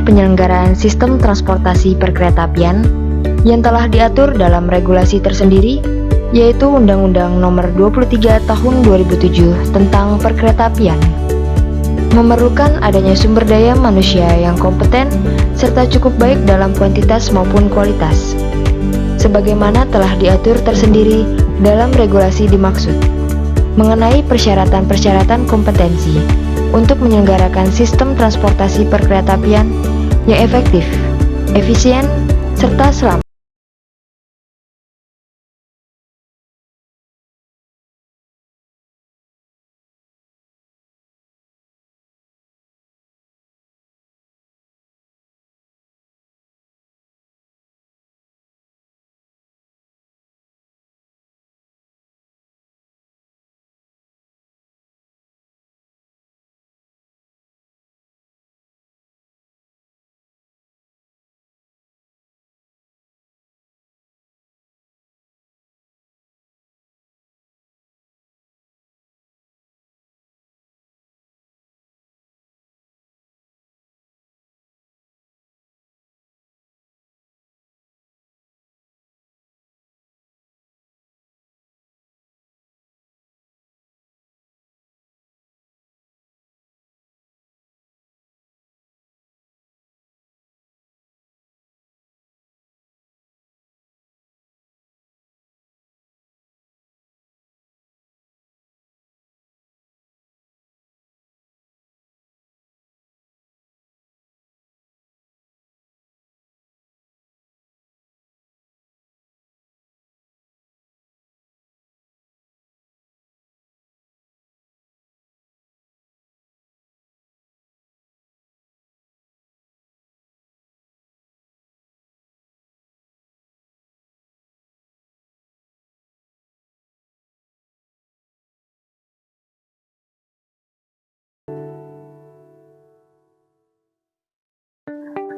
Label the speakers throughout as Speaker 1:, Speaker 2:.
Speaker 1: penyelenggaraan sistem transportasi perkeretaapian yang telah diatur dalam regulasi tersendiri, yaitu Undang-Undang Nomor 23 Tahun 2007 tentang Perkeretaapian. Memerlukan adanya sumber daya manusia yang kompeten serta cukup baik dalam kuantitas maupun kualitas, sebagaimana telah diatur tersendiri dalam regulasi dimaksud, mengenai persyaratan-persyaratan kompetensi untuk menyelenggarakan sistem transportasi perkeretaapian yang efektif, efisien, serta selamat.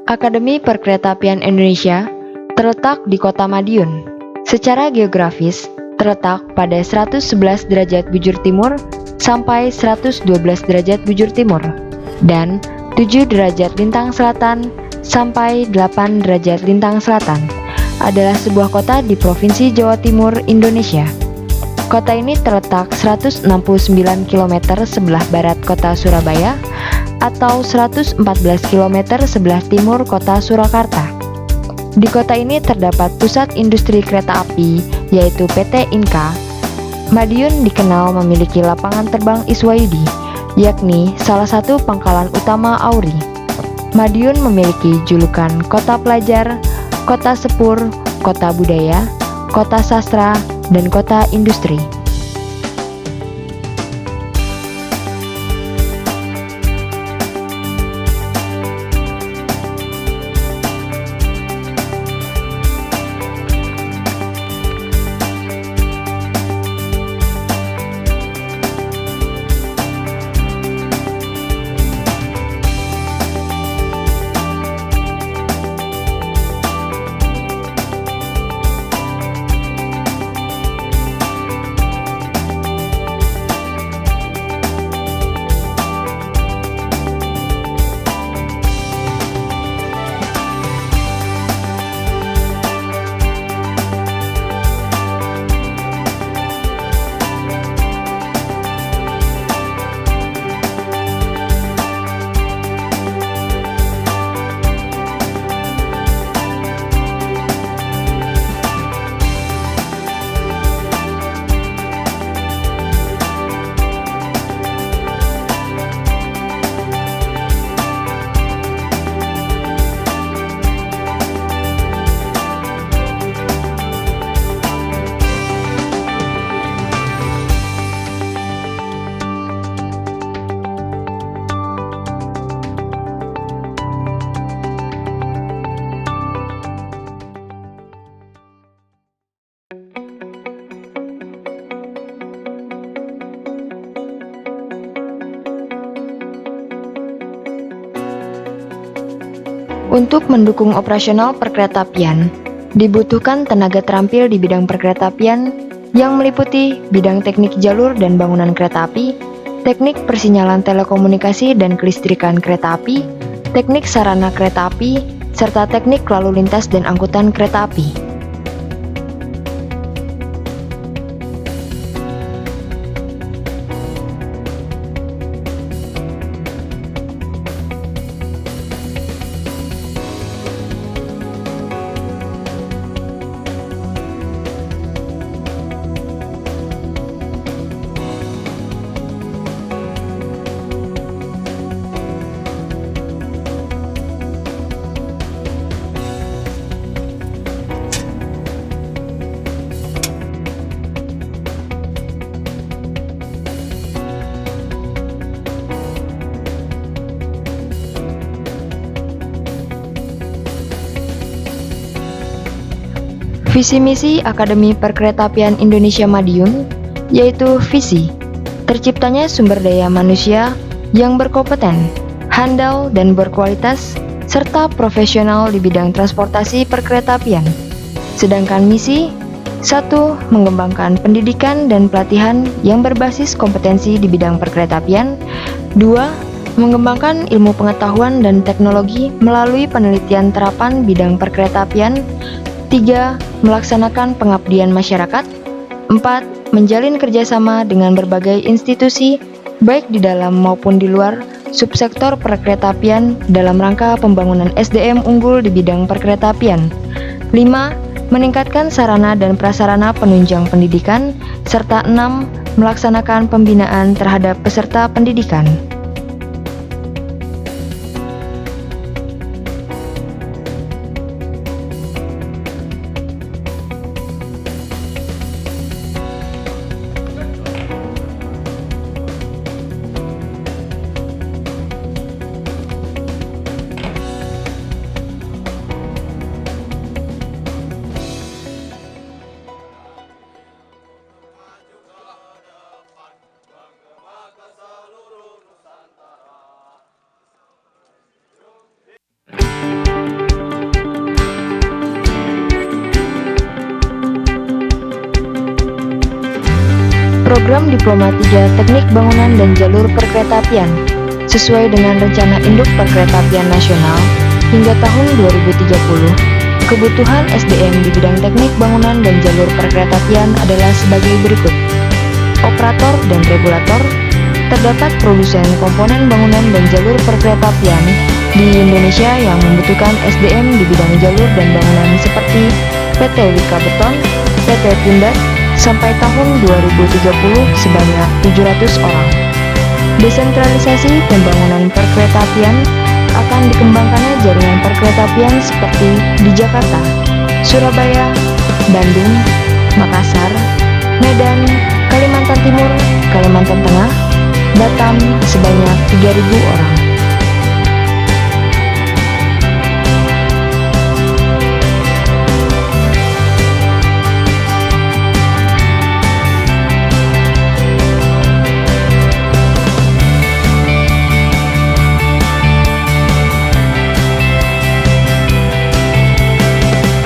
Speaker 1: Akademi Perkeretaapian Indonesia terletak di Kota Madiun. Secara geografis, terletak pada 111 derajat bujur timur sampai 112 derajat bujur timur, dan 7 derajat lintang selatan sampai 8 derajat lintang selatan. Adalah sebuah kota di Provinsi Jawa Timur, Indonesia. Kota ini terletak 169 km sebelah barat kota Surabaya atau 114 km sebelah timur kota Surakarta. Di kota ini terdapat pusat industri kereta api, yaitu PT Inka. Madiun dikenal memiliki lapangan terbang Iswaidi, yakni salah satu pangkalan utama Auri. Madiun memiliki julukan Kota Pelajar, Kota Sepur, Kota Budaya, Kota Sastra, dan Kota Industri. Untuk mendukung operasional perkeretaapian, dibutuhkan tenaga terampil di bidang perkeretaapian yang meliputi bidang teknik jalur dan bangunan kereta api, teknik persinyalan telekomunikasi dan kelistrikan kereta api, teknik sarana kereta api, serta teknik lalu lintas dan angkutan kereta api. Visi misi Akademi Perkeretaapian Indonesia Madiun, yaitu visi terciptanya sumber daya manusia yang berkompeten, handal dan berkualitas, serta profesional di bidang transportasi perkeretaapian. Sedangkan misi 1. Mengembangkan pendidikan dan pelatihan yang berbasis kompetensi di bidang perkeretaapian. 2. Mengembangkan ilmu pengetahuan dan teknologi melalui penelitian terapan bidang perkeretaapian. 3. Melaksanakan pengabdian masyarakat. 4. Menjalin kerjasama dengan berbagai institusi, baik di dalam maupun di luar subsektor perkeretaapian dalam rangka pembangunan SDM unggul di bidang perkeretaapian. 5. Meningkatkan sarana dan prasarana penunjang pendidikan, serta 6. Melaksanakan pembinaan terhadap peserta pendidikan. Program Diploma 3 Teknik Bangunan dan Jalur Perkeretaapian sesuai dengan Rencana Induk Perkeretaapian Nasional hingga tahun 2030. Kebutuhan SDM di bidang teknik bangunan dan jalur perkeretaapian adalah sebagai berikut. Operator dan regulator. Terdapat produsen komponen bangunan dan jalur perkeretaapian di Indonesia yang membutuhkan SDM di bidang jalur dan bangunan seperti PT Wika Beton, PT Pindad, sampai tahun 2030 sebanyak 700 orang. Desentralisasi pembangunan perkeretaapian akan dikembangkannya jaringan perkeretaapian seperti di Jakarta, Surabaya, Bandung, Makassar, Medan, Kalimantan Timur, Kalimantan Tengah, Batam sebanyak 3.000 orang.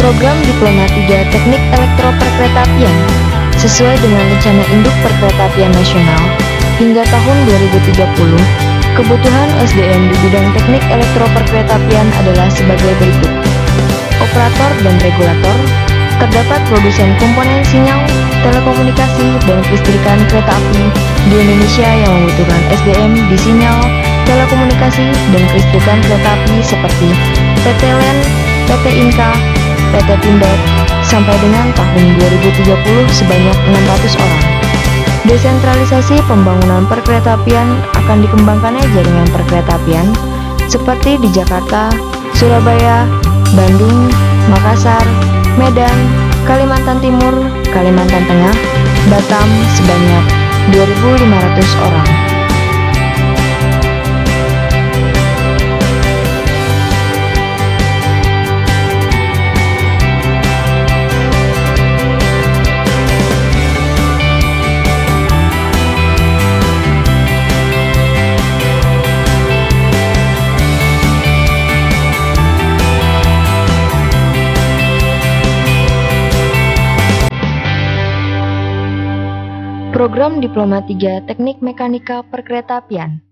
Speaker 1: Program Diploma 3 Teknik Elektro Perkeretaapian sesuai dengan Rencana Induk Perkeretaapian Nasional hingga tahun 2030. Kebutuhan SDM di bidang teknik elektro perkeretaapian adalah sebagai berikut. Operator dan regulator. Terdapat produsen komponen sinyal, telekomunikasi, dan kelistrikan kereta api di Indonesia yang membutuhkan SDM di sinyal, telekomunikasi, dan kelistrikan kereta api seperti PT LEN, PT Inka, PT Pindad, sampai dengan tahun 2030 sebanyak 600 orang. Desentralisasi pembangunan perkeretaapian akan dikembangkannya jaringan perkeretaapian seperti di Jakarta, Surabaya, Bandung, Makassar, Medan, Kalimantan Timur, Kalimantan Tengah, Batam sebanyak 2.500 orang. Program Diploma 3 Teknik Mekanika Perkeretaapian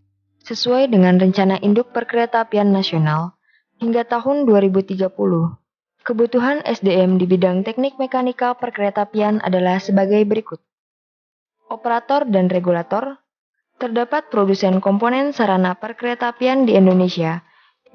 Speaker 1: sesuai dengan rencana induk perkeretaapian nasional hingga tahun 2030. Kebutuhan SDM di bidang teknik mekanika perkeretaapian adalah sebagai berikut. Operator dan regulator. Terdapat produsen komponen sarana perkeretaapian di Indonesia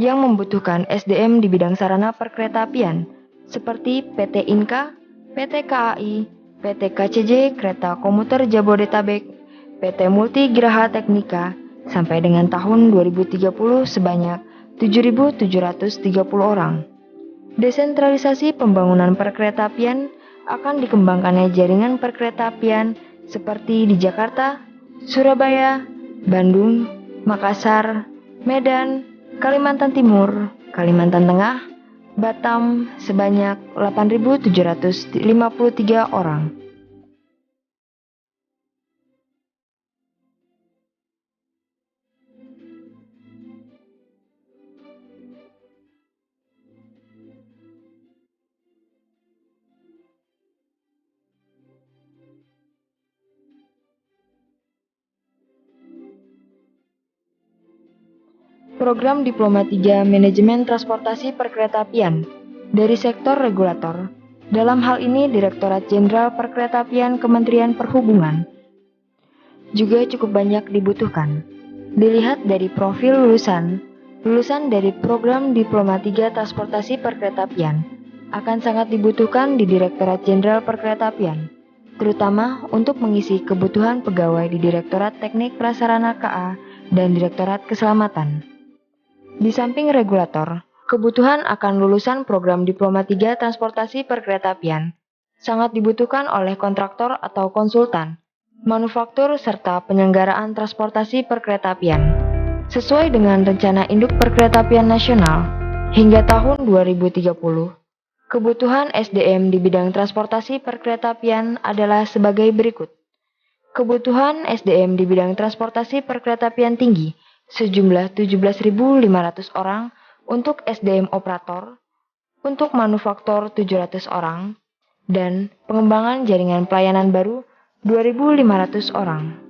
Speaker 1: yang membutuhkan SDM di bidang sarana perkeretaapian seperti PT Inka, PT KAI, PT KCJ Kereta Komuter Jabodetabek, PT Multi Geraha Teknika sampai dengan tahun 2030 sebanyak 7.730 orang. Desentralisasi pembangunan perkeretaapian akan dikembangkannya jaringan perkeretaapian seperti di Jakarta, Surabaya, Bandung, Makassar, Medan, Kalimantan Timur, Kalimantan Tengah, Batam sebanyak 8.753 orang. Program Diploma 3 Manajemen Transportasi Perkeretaapian dari sektor regulator. Dalam hal ini Direktorat Jenderal Perkeretaapian Kementerian Perhubungan juga cukup banyak dibutuhkan. Dilihat dari profil lulusan dari program Diploma 3 Transportasi Perkeretaapian akan sangat dibutuhkan di Direktorat Jenderal Perkeretaapian, terutama untuk mengisi kebutuhan pegawai di Direktorat Teknik Prasarana KA dan Direktorat Keselamatan. Di samping regulator, kebutuhan akan lulusan program Diploma 3 Transportasi Perkeretaapian sangat dibutuhkan oleh kontraktor atau konsultan, manufaktur, serta penyelenggaraan transportasi perkeretaapian. Sesuai dengan rencana induk perkeretaapian nasional, hingga tahun 2030, kebutuhan SDM di bidang transportasi perkeretaapian adalah sebagai berikut. Kebutuhan SDM di bidang transportasi perkeretaapian tinggi sejumlah 17.500 orang untuk SDM operator, untuk manufaktur 700 orang, dan pengembangan jaringan pelayanan baru 2.500 orang.